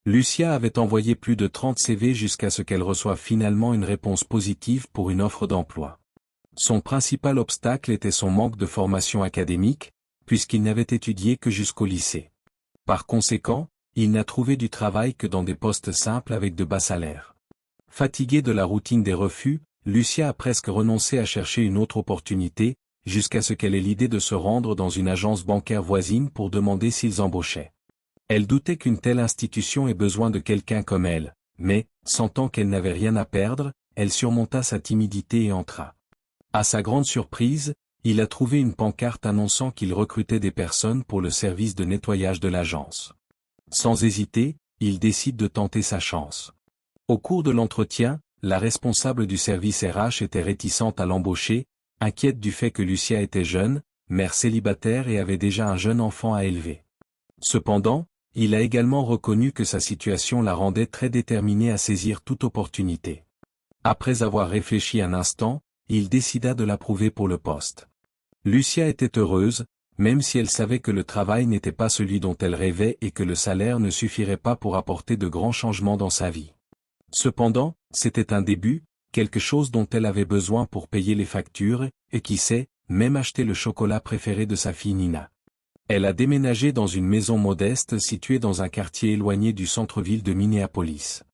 Lucia avait envoyé plus de 30 CV jusqu'à ce qu'elle reçoive finalement une réponse positive pour une offre d'emploi. Son principal obstacle était son manque de formation académique, puisqu'il n'avait étudié que jusqu'au lycée. Par conséquent, il n'a trouvé du travail que dans des postes simples avec de bas salaires. Fatiguée de la routine des refus, Lucia a presque renoncé à chercher une autre opportunité, jusqu'à ce qu'elle ait l'idée de se rendre dans une agence bancaire voisine pour demander s'ils embauchaient. Elle doutait qu'une telle institution ait besoin de quelqu'un comme elle, mais, sentant qu'elle n'avait rien à perdre, elle surmonta sa timidité et entra. À sa grande surprise, il a trouvé une pancarte annonçant qu'il recrutait des personnes pour le service de nettoyage de l'agence. Sans hésiter, il décide de tenter sa chance. Au cours de l'entretien, la responsable du service RH était réticente à l'embaucher, inquiète du fait que Lucia était jeune, mère célibataire et avait déjà un jeune enfant à élever. Cependant, il a également reconnu que sa situation la rendait très déterminée à saisir toute opportunité. Après avoir réfléchi un instant, il décida de l'approuver pour le poste. Lucia était heureuse, même si elle savait que le travail n'était pas celui dont elle rêvait et que le salaire ne suffirait pas pour apporter de grands changements dans sa vie. Cependant, c'était un début, quelque chose dont elle avait besoin pour payer les factures, et qui sait, même acheter le chocolat préféré de sa fille Nina. Elle a déménagé dans une maison modeste située dans un quartier éloigné du centre-ville de Minneapolis.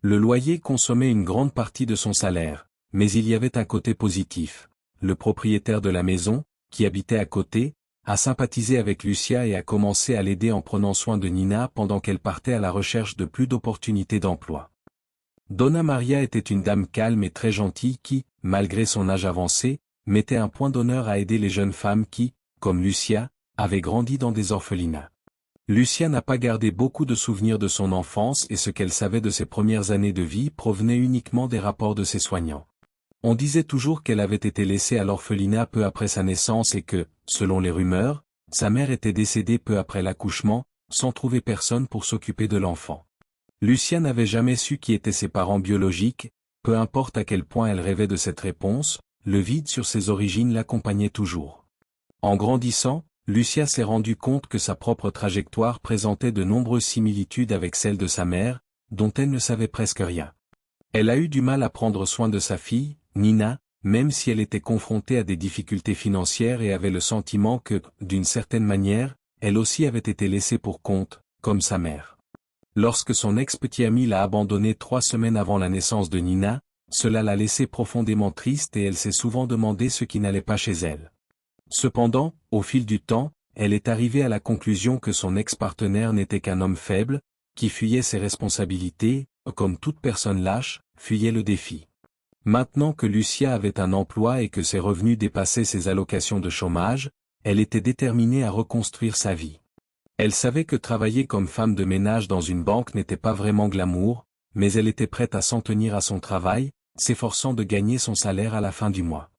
Le loyer consommait une grande partie de son salaire, mais il y avait un côté positif. Le propriétaire de la maison, qui habitait à côté, a sympathisé avec Lucia et a commencé à l'aider en prenant soin de Nina pendant qu'elle partait à la recherche de plus d'opportunités d'emploi. Donna Maria était une dame calme et très gentille qui, malgré son âge avancé, mettait un point d'honneur à aider les jeunes femmes qui, comme Lucia, avaient grandi dans des orphelinats. Lucia n'a pas gardé beaucoup de souvenirs de son enfance et ce qu'elle savait de ses premières années de vie provenait uniquement des rapports de ses soignants. On disait toujours qu'elle avait été laissée à l'orphelinat peu après sa naissance et que, selon les rumeurs, sa mère était décédée peu après l'accouchement, sans trouver personne pour s'occuper de l'enfant. Lucia n'avait jamais su qui étaient ses parents biologiques, peu importe à quel point elle rêvait de cette réponse, le vide sur ses origines l'accompagnait toujours. En grandissant, Lucia s'est rendue compte que sa propre trajectoire présentait de nombreuses similitudes avec celle de sa mère, dont elle ne savait presque rien. Elle a eu du mal à prendre soin de sa fille, Nina, même si elle était confrontée à des difficultés financières et avait le sentiment que, d'une certaine manière, elle aussi avait été laissée pour compte, comme sa mère. Lorsque son ex-petit ami l'a abandonnée 3 semaines avant la naissance de Nina, cela l'a laissée profondément triste et elle s'est souvent demandé ce qui n'allait pas chez elle. Cependant, au fil du temps, elle est arrivée à la conclusion que son ex-partenaire n'était qu'un homme faible, qui fuyait ses responsabilités, comme toute personne lâche, fuyait le défi. Maintenant que Lucia avait un emploi et que ses revenus dépassaient ses allocations de chômage, elle était déterminée à reconstruire sa vie. Elle savait que travailler comme femme de ménage dans une banque n'était pas vraiment glamour, mais elle était prête à s'en tenir à son travail, s'efforçant de gagner son salaire à la fin du mois.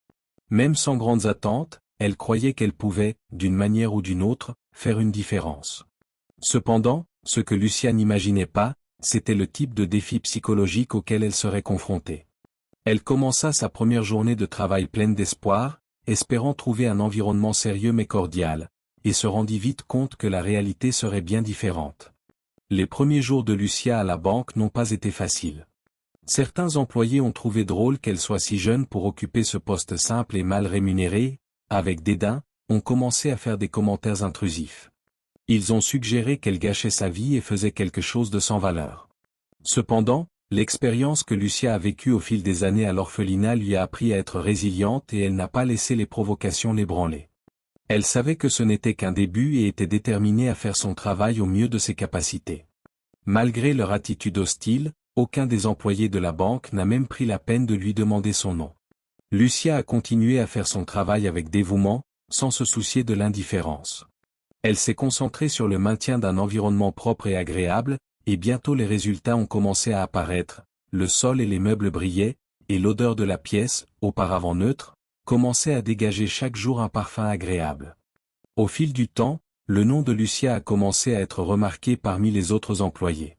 Même sans grandes attentes, elle croyait qu'elle pouvait, d'une manière ou d'une autre, faire une différence. Cependant, ce que Lucia n'imaginait pas, c'était le type de défi psychologique auquel elle serait confrontée. Elle commença sa première journée de travail pleine d'espoir, espérant trouver un environnement sérieux mais cordial, et se rendit vite compte que la réalité serait bien différente. Les premiers jours de Lucia à la banque n'ont pas été faciles. Certains employés ont trouvé drôle qu'elle soit si jeune pour occuper ce poste simple et mal rémunéré, avec dédain, ont commencé à faire des commentaires intrusifs. Ils ont suggéré qu'elle gâchait sa vie et faisait quelque chose de sans valeur. Cependant, l'expérience que Lucia a vécue au fil des années à l'orphelinat lui a appris à être résiliente et elle n'a pas laissé les provocations l'ébranler. Elle savait que ce n'était qu'un début et était déterminée à faire son travail au mieux de ses capacités. Malgré leur attitude hostile, aucun des employés de la banque n'a même pris la peine de lui demander son nom. Lucia a continué à faire son travail avec dévouement, sans se soucier de l'indifférence. Elle s'est concentrée sur le maintien d'un environnement propre et agréable, et bientôt les résultats ont commencé à apparaître, le sol et les meubles brillaient, et l'odeur de la pièce, auparavant neutre, commençait à dégager chaque jour un parfum agréable. Au fil du temps, le nom de Lucia a commencé à être remarqué parmi les autres employés.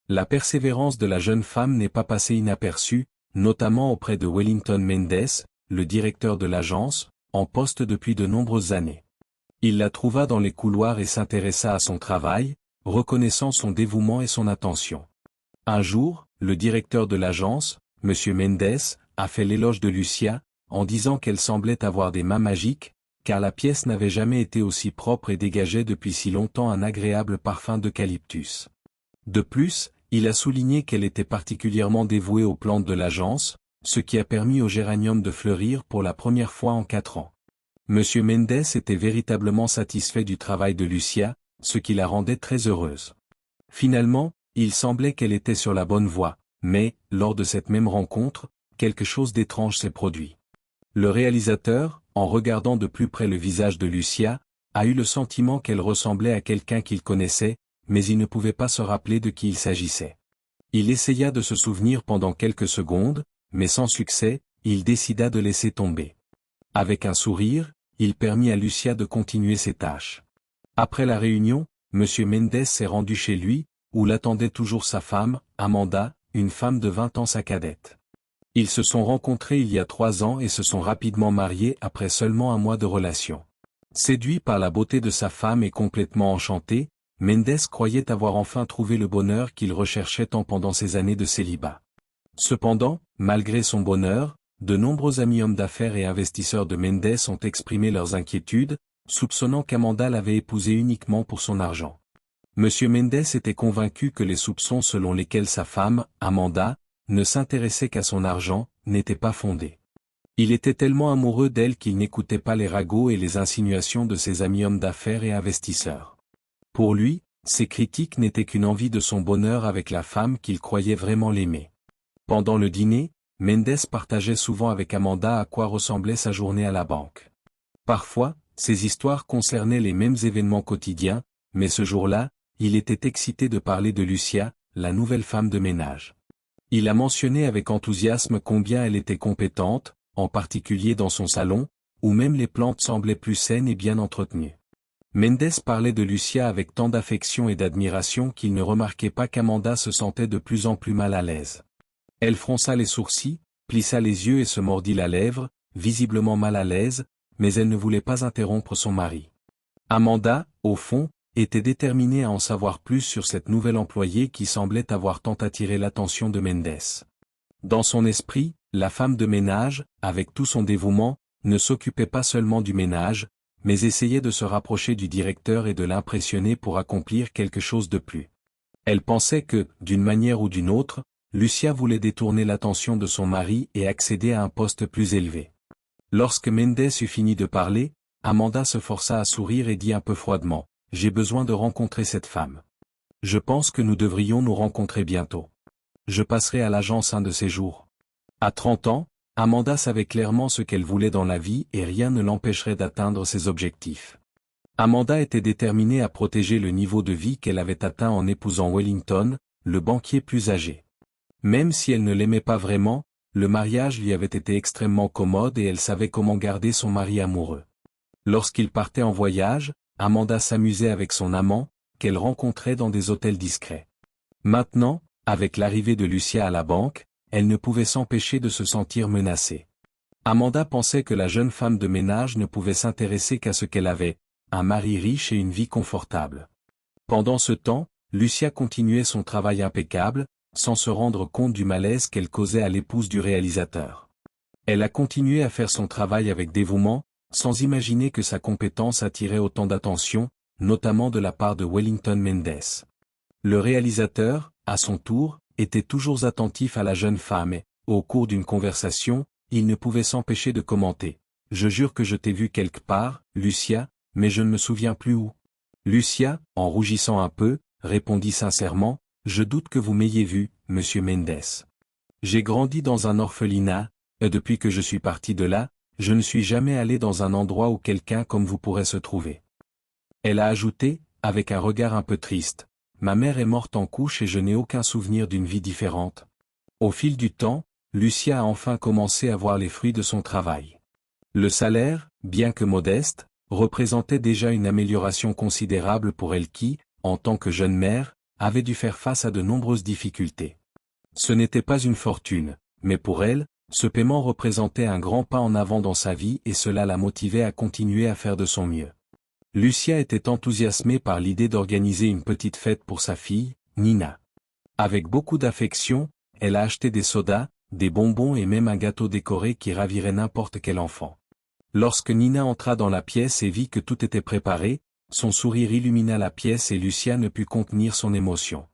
La persévérance de la jeune femme n'est pas passée inaperçue, notamment auprès de Wellington Mendes, le directeur de l'agence, en poste depuis de nombreuses années. Il la trouva dans les couloirs et s'intéressa à son travail, reconnaissant son dévouement et son attention. Un jour, le directeur de l'agence, M. Mendes, a fait l'éloge de Lucia, en disant qu'elle semblait avoir des mains magiques, car la pièce n'avait jamais été aussi propre et dégageait depuis si longtemps un agréable parfum d'eucalyptus. De plus, il a souligné qu'elle était particulièrement dévouée aux plantes de l'agence, ce qui a permis au géranium de fleurir pour la première fois en 4 ans. M. Mendes était véritablement satisfait du travail de Lucia, ce qui la rendait très heureuse. Finalement, il semblait qu'elle était sur la bonne voie, mais, lors de cette même rencontre, quelque chose d'étrange s'est produit. Le réalisateur, en regardant de plus près le visage de Lucia, a eu le sentiment qu'elle ressemblait à quelqu'un qu'il connaissait, mais il ne pouvait pas se rappeler de qui il s'agissait. Il essaya de se souvenir pendant quelques secondes, mais sans succès, il décida de laisser tomber. Avec un sourire, il permit à Lucia de continuer ses tâches. Après la réunion, M. Mendes s'est rendu chez lui, où l'attendait toujours sa femme, Amanda, une femme de 20 ans sa cadette. Ils se sont rencontrés il y a 3 ans et se sont rapidement mariés après seulement 1 mois de relation. Séduit par la beauté de sa femme et complètement enchanté, Mendes croyait avoir enfin trouvé le bonheur qu'il recherchait tant pendant ses années de célibat. Cependant, malgré son bonheur, de nombreux amis hommes d'affaires et investisseurs de Mendes ont exprimé leurs inquiétudes, soupçonnant qu'Amanda l'avait épousé uniquement pour son argent. M. Mendes était convaincu que les soupçons selon lesquels sa femme, Amanda, ne s'intéressait qu'à son argent, n'étaient pas fondés. Il était tellement amoureux d'elle qu'il n'écoutait pas les ragots et les insinuations de ses amis hommes d'affaires et investisseurs. Pour lui, ces critiques n'étaient qu'une envie de son bonheur avec la femme qu'il croyait vraiment l'aimer. Pendant le dîner, Mendes partageait souvent avec Amanda à quoi ressemblait sa journée à la banque. Parfois, ces histoires concernaient les mêmes événements quotidiens, mais ce jour-là, il était excité de parler de Lucia, la nouvelle femme de ménage. Il a mentionné avec enthousiasme combien elle était compétente, en particulier dans son salon, où même les plantes semblaient plus saines et bien entretenues. Mendes parlait de Lucia avec tant d'affection et d'admiration qu'il ne remarquait pas qu'Amanda se sentait de plus en plus mal à l'aise. Elle fronça les sourcils, plissa les yeux et se mordit la lèvre, visiblement mal à l'aise, mais elle ne voulait pas interrompre son mari. Amanda, au fond, était déterminée à en savoir plus sur cette nouvelle employée qui semblait avoir tant attiré l'attention de Mendes. Dans son esprit, la femme de ménage, avec tout son dévouement, ne s'occupait pas seulement du ménage, mais essayait de se rapprocher du directeur et de l'impressionner pour accomplir quelque chose de plus. Elle pensait que, d'une manière ou d'une autre, Lucia voulait détourner l'attention de son mari et accéder à un poste plus élevé. Lorsque Mendes eut fini de parler, Amanda se força à sourire et dit un peu froidement, « J'ai besoin de rencontrer cette femme. Je pense que nous devrions nous rencontrer bientôt. Je passerai à l'agence un de ces jours. » À 30 ans, Amanda savait clairement ce qu'elle voulait dans la vie et rien ne l'empêcherait d'atteindre ses objectifs. Amanda était déterminée à protéger le niveau de vie qu'elle avait atteint en épousant Wellington, le banquier plus âgé. Même si elle ne l'aimait pas vraiment, le mariage lui avait été extrêmement commode et elle savait comment garder son mari amoureux. Lorsqu'ils partaient en voyage, Amanda s'amusait avec son amant, qu'elle rencontrait dans des hôtels discrets. Maintenant, avec l'arrivée de Lucia à la banque, elle ne pouvait s'empêcher de se sentir menacée. Amanda pensait que la jeune femme de ménage ne pouvait s'intéresser qu'à ce qu'elle avait, un mari riche et une vie confortable. Pendant ce temps, Lucia continuait son travail impeccable, sans se rendre compte du malaise qu'elle causait à l'épouse du réalisateur. Elle a continué à faire son travail avec dévouement, sans imaginer que sa compétence attirait autant d'attention, notamment de la part de Wellington Mendes. Le réalisateur, à son tour, était toujours attentif à la jeune femme et, au cours d'une conversation, il ne pouvait s'empêcher de commenter. « Je jure que je t'ai vu quelque part, Lucia, mais je ne me souviens plus où. » Lucia, en rougissant un peu, répondit sincèrement, « Je doute que vous m'ayez vu, monsieur Mendes. J'ai grandi dans un orphelinat, et depuis que je suis parti de là, je ne suis jamais allé dans un endroit où quelqu'un comme vous pourrait se trouver. » Elle a ajouté, avec un regard un peu triste, « Ma mère est morte en couche et je n'ai aucun souvenir d'une vie différente. » Au fil du temps, Lucia a enfin commencé à voir les fruits de son travail. Le salaire, bien que modeste, représentait déjà une amélioration considérable pour elle qui, en tant que jeune mère, avait dû faire face à de nombreuses difficultés. Ce n'était pas une fortune, mais pour elle, ce paiement représentait un grand pas en avant dans sa vie et cela la motivait à continuer à faire de son mieux. Lucia était enthousiasmée par l'idée d'organiser une petite fête pour sa fille, Nina. Avec beaucoup d'affection, elle a acheté des sodas, des bonbons et même un gâteau décoré qui ravirait n'importe quel enfant. Lorsque Nina entra dans la pièce et vit que tout était préparé, son sourire illumina la pièce et Lucia ne put contenir son émotion.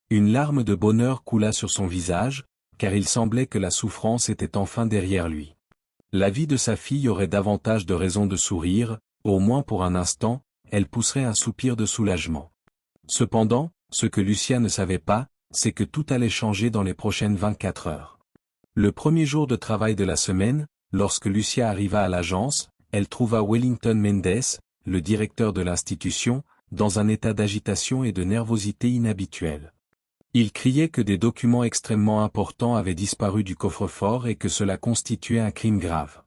Une larme de bonheur coula sur son visage, car il semblait que la souffrance était enfin derrière lui. La vie de sa fille aurait davantage de raisons de sourire, au moins pour un instant, elle pousserait un soupir de soulagement. Cependant, ce que Lucia ne savait pas, c'est que tout allait changer dans les prochaines 24 heures. Le premier jour de travail de la semaine, lorsque Lucia arriva à l'agence, elle trouva Wellington Mendes, le directeur de l'institution, dans un état d'agitation et de nervosité inhabituel. Il criait que des documents extrêmement importants avaient disparu du coffre-fort et que cela constituait un crime grave.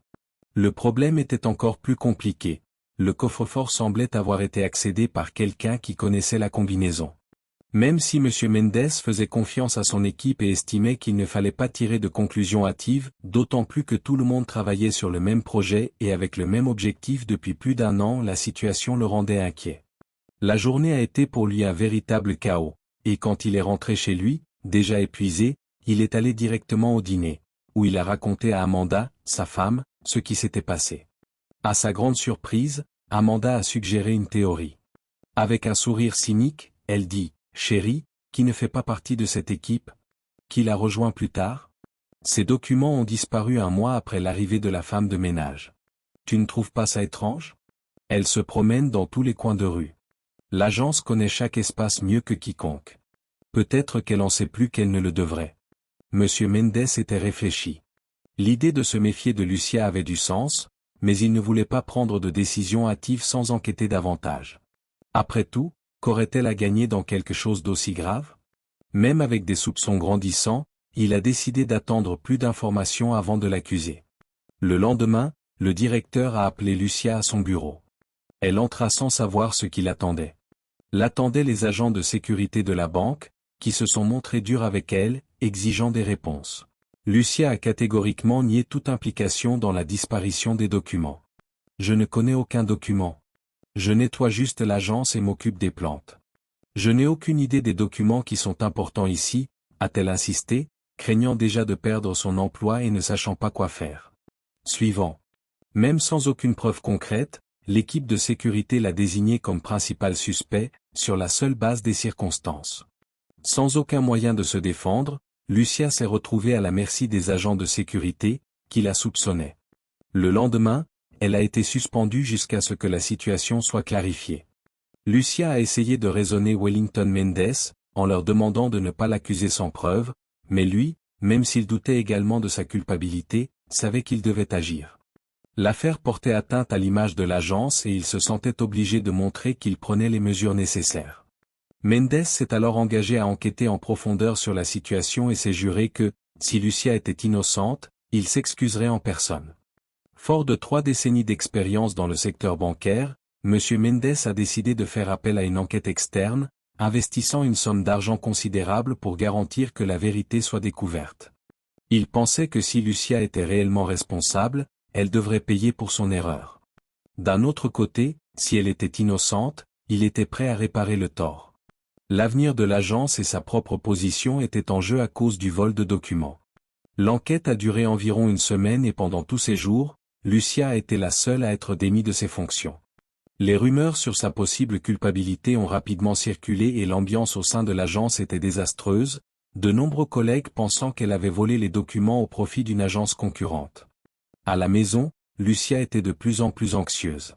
Le problème était encore plus compliqué. Le coffre-fort semblait avoir été accédé par quelqu'un qui connaissait la combinaison. Même si M. Mendes faisait confiance à son équipe et estimait qu'il ne fallait pas tirer de conclusions hâtives, d'autant plus que tout le monde travaillait sur le même projet et avec le même objectif depuis plus d'un an, la situation le rendait inquiet. La journée a été pour lui un véritable chaos, et quand il est rentré chez lui, déjà épuisé, il est allé directement au dîner, où il a raconté à Amanda, sa femme, ce qui s'était passé. À sa grande surprise, Amanda a suggéré une théorie. Avec un sourire cynique, elle dit: « Chérie, qui ne fait pas partie de cette équipe? Qui l'a rejoint plus tard? Ces documents ont disparu un mois après l'arrivée de la femme de ménage. Tu ne trouves pas ça étrange? Elle se promène dans tous les coins de rue. L'agence connaît chaque espace mieux que quiconque. Peut-être qu'elle en sait plus qu'elle ne le devrait. » Monsieur Mendes était réfléchi. L'idée de se méfier de Lucia avait du sens, mais il ne voulait pas prendre de décision hâtive sans enquêter davantage. Après tout, qu'aurait-elle à gagner dans quelque chose d'aussi grave? Même avec des soupçons grandissants, il a décidé d'attendre plus d'informations avant de l'accuser. Le lendemain, le directeur a appelé Lucia à son bureau. Elle entra sans savoir ce qui l'attendait. L'attendaient les agents de sécurité de la banque, qui se sont montrés durs avec elle, exigeant des réponses. Lucia a catégoriquement nié toute implication dans la disparition des documents. « Je ne connais aucun document. Je nettoie juste l'agence et m'occupe des plantes. Je n'ai aucune idée des documents qui sont importants ici », a-t-elle insisté, craignant déjà de perdre son emploi et ne sachant pas quoi faire. Suivant. Même sans aucune preuve concrète, l'équipe de sécurité l'a désigné comme principal suspect, sur la seule base des circonstances. Sans aucun moyen de se défendre, Lucia s'est retrouvée à la merci des agents de sécurité, qui la soupçonnaient. Le lendemain, elle a été suspendue jusqu'à ce que la situation soit clarifiée. Lucia a essayé de raisonner Wellington Mendes, en leur demandant de ne pas l'accuser sans preuve, mais lui, même s'il doutait également de sa culpabilité, savait qu'il devait agir. L'affaire portait atteinte à l'image de l'agence et il se sentait obligé de montrer qu'il prenait les mesures nécessaires. Mendes s'est alors engagé à enquêter en profondeur sur la situation et s'est juré que, si Lucia était innocente, il s'excuserait en personne. Fort de 3 décennies d'expérience dans le secteur bancaire, M. Mendes a décidé de faire appel à une enquête externe, investissant une somme d'argent considérable pour garantir que la vérité soit découverte. Il pensait que si Lucia était réellement responsable, elle devrait payer pour son erreur. D'un autre côté, si elle était innocente, il était prêt à réparer le tort. L'avenir de l'agence et sa propre position étaient en jeu à cause du vol de documents. L'enquête a duré environ une semaine et pendant tous ces jours, Lucia a été la seule à être démise de ses fonctions. Les rumeurs sur sa possible culpabilité ont rapidement circulé et l'ambiance au sein de l'agence était désastreuse, de nombreux collègues pensant qu'elle avait volé les documents au profit d'une agence concurrente. À la maison, Lucia était de plus en plus anxieuse.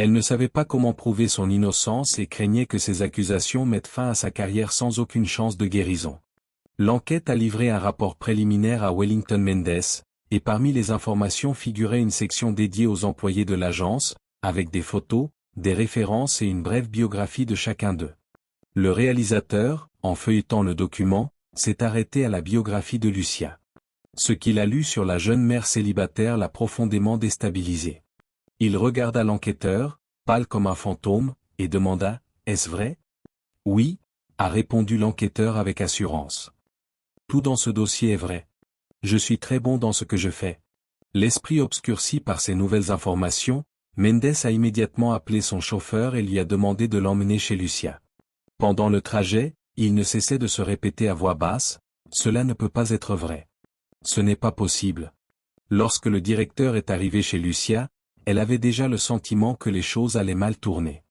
Elle ne savait pas comment prouver son innocence et craignait que ces accusations mettent fin à sa carrière sans aucune chance de guérison. L'enquête a livré un rapport préliminaire à Wellington Mendes, et parmi les informations figurait une section dédiée aux employés de l'agence, avec des photos, des références et une brève biographie de chacun d'eux. Le réalisateur, en feuilletant le document, s'est arrêté à la biographie de Lucia. Ce qu'il a lu sur la jeune mère célibataire l'a profondément déstabilisé. Il regarda l'enquêteur, pâle comme un fantôme, et demanda « Est-ce vrai ?» « Oui », a répondu l'enquêteur avec assurance. « Tout dans ce dossier est vrai. Je suis très bon dans ce que je fais. » L'esprit obscurci par ces nouvelles informations, Mendes a immédiatement appelé son chauffeur et lui a demandé de l'emmener chez Lucia. Pendant le trajet, il ne cessait de se répéter à voix basse, « Cela ne peut pas être vrai. Ce n'est pas possible. » Lorsque le directeur est arrivé chez Lucia, elle avait déjà le sentiment que les choses allaient mal tourner.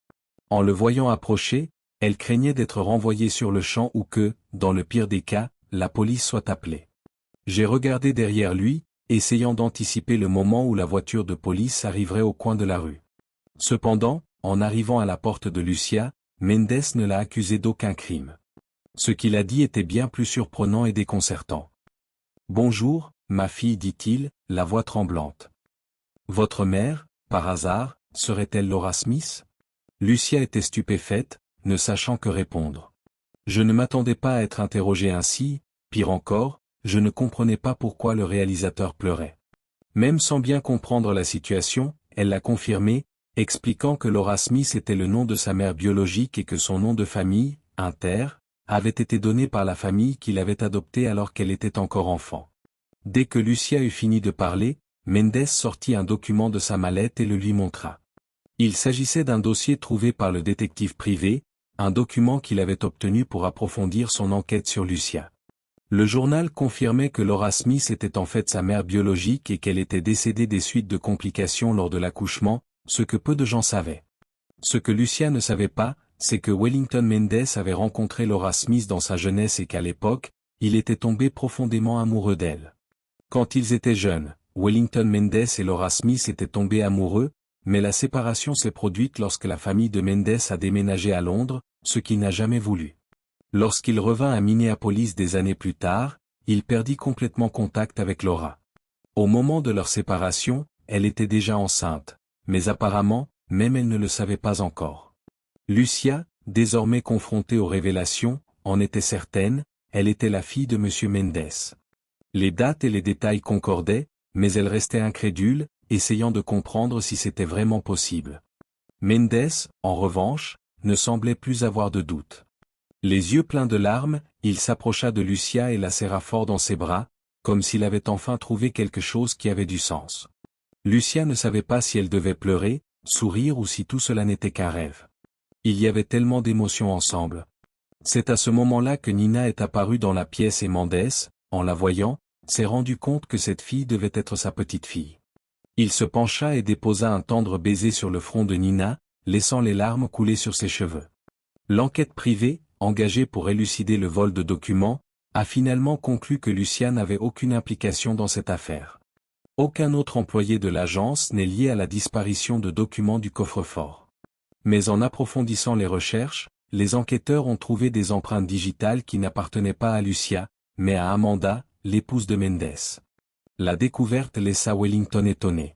En le voyant approcher, elle craignait d'être renvoyée sur le champ ou que, dans le pire des cas, la police soit appelée. J'ai regardé derrière lui, essayant d'anticiper le moment où la voiture de police arriverait au coin de la rue. Cependant, en arrivant à la porte de Lucia, Mendes ne l'a accusé d'aucun crime. Ce qu'il a dit était bien plus surprenant et déconcertant. « Bonjour, ma fille, dit-il, la voix tremblante. Votre mère, par hasard, serait-elle Laura Smith ?» Lucia était stupéfaite, ne sachant que répondre. Je ne m'attendais pas à être interrogée ainsi, pire encore, je ne comprenais pas pourquoi le réalisateur pleurait. Même sans bien comprendre la situation, elle l'a confirmé, expliquant que Laura Smith était le nom de sa mère biologique et que son nom de famille, Inter, avait été donné par la famille qui l'avait adoptée alors qu'elle était encore enfant. Dès que Lucia eut fini de parler, Mendes sortit un document de sa mallette et le lui montra. Il s'agissait d'un dossier trouvé par le détective privé, un document qu'il avait obtenu pour approfondir son enquête sur Lucia. Le journal confirmait que Laura Smith était en fait sa mère biologique et qu'elle était décédée des suites de complications lors de l'accouchement, ce que peu de gens savaient. Ce que Lucia ne savait pas, c'est que Wellington Mendes avait rencontré Laura Smith dans sa jeunesse et qu'à l'époque, il était tombé profondément amoureux d'elle. Quand ils étaient jeunes, Wellington Mendes et Laura Smith étaient tombés amoureux, mais la séparation s'est produite lorsque la famille de Mendes a déménagé à Londres, ce qu'il n'a jamais voulu. Lorsqu'il revint à Minneapolis des années plus tard, il perdit complètement contact avec Laura. Au moment de leur séparation, elle était déjà enceinte, mais apparemment, même elle ne le savait pas encore. Lucia, désormais confrontée aux révélations, en était certaine, elle était la fille de M. Mendes. Les dates et les détails concordaient, mais elle restait incrédule, essayant de comprendre si c'était vraiment possible. Mendes, en revanche, ne semblait plus avoir de doute. Les yeux pleins de larmes, il s'approcha de Lucia et la serra fort dans ses bras, comme s'il avait enfin trouvé quelque chose qui avait du sens. Lucia ne savait pas si elle devait pleurer, sourire ou si tout cela n'était qu'un rêve. Il y avait tellement d'émotions ensemble. C'est à ce moment-là que Nina est apparue dans la pièce et Mendes, en la voyant, s'est rendu compte que cette fille devait être sa petite-fille. Il se pencha et déposa un tendre baiser sur le front de Nina, laissant les larmes couler sur ses cheveux. L'enquête privée, engagée pour élucider le vol de documents, a finalement conclu que Lucia n'avait aucune implication dans cette affaire. Aucun autre employé de l'agence n'est lié à la disparition de documents du coffre-fort. Mais en approfondissant les recherches, les enquêteurs ont trouvé des empreintes digitales qui n'appartenaient pas à Lucia, mais à Amanda, l'épouse de Mendes. La découverte laissa Wellington étonné.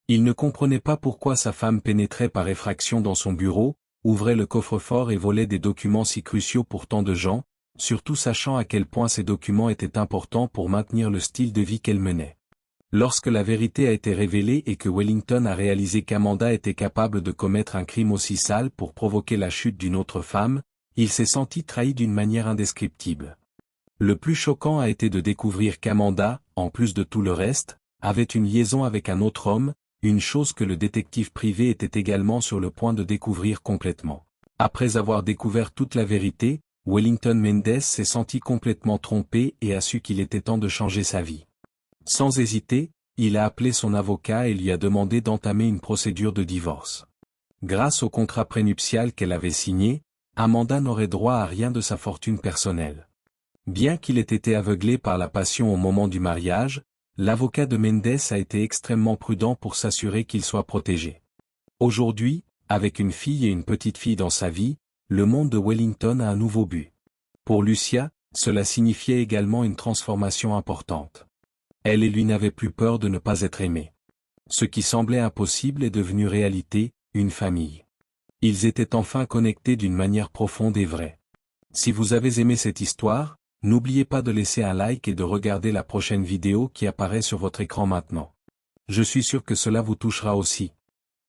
Il ne comprenait pas pourquoi sa femme pénétrait par effraction dans son bureau, ouvrait le coffre-fort et volait des documents si cruciaux pour tant de gens, surtout sachant à quel point ces documents étaient importants pour maintenir le style de vie qu'elle menait. Lorsque la vérité a été révélée et que Wellington a réalisé qu'Amanda était capable de commettre un crime aussi sale pour provoquer la chute d'une autre femme, il s'est senti trahi d'une manière indescriptible. Le plus choquant a été de découvrir qu'Amanda, en plus de tout le reste, avait une liaison avec un autre homme, une chose que le détective privé était également sur le point de découvrir complètement. Après avoir découvert toute la vérité, Wellington Mendes s'est senti complètement trompé et a su qu'il était temps de changer sa vie. Sans hésiter, il a appelé son avocat et lui a demandé d'entamer une procédure de divorce. Grâce au contrat prénuptial qu'elle avait signé, Amanda n'aurait droit à rien de sa fortune personnelle. Bien qu'il ait été aveuglé par la passion au moment du mariage, l'avocat de Mendes a été extrêmement prudent pour s'assurer qu'il soit protégé. Aujourd'hui, avec une fille et une petite-fille dans sa vie, le monde de Wellington a un nouveau but. Pour Lucia, cela signifiait également une transformation importante. Elle et lui n'avaient plus peur de ne pas être aimés. Ce qui semblait impossible est devenu réalité, une famille. Ils étaient enfin connectés d'une manière profonde et vraie. Si vous avez aimé cette histoire, n'oubliez pas de laisser un like et de regarder la prochaine vidéo qui apparaît sur votre écran maintenant. Je suis sûr que cela vous touchera aussi.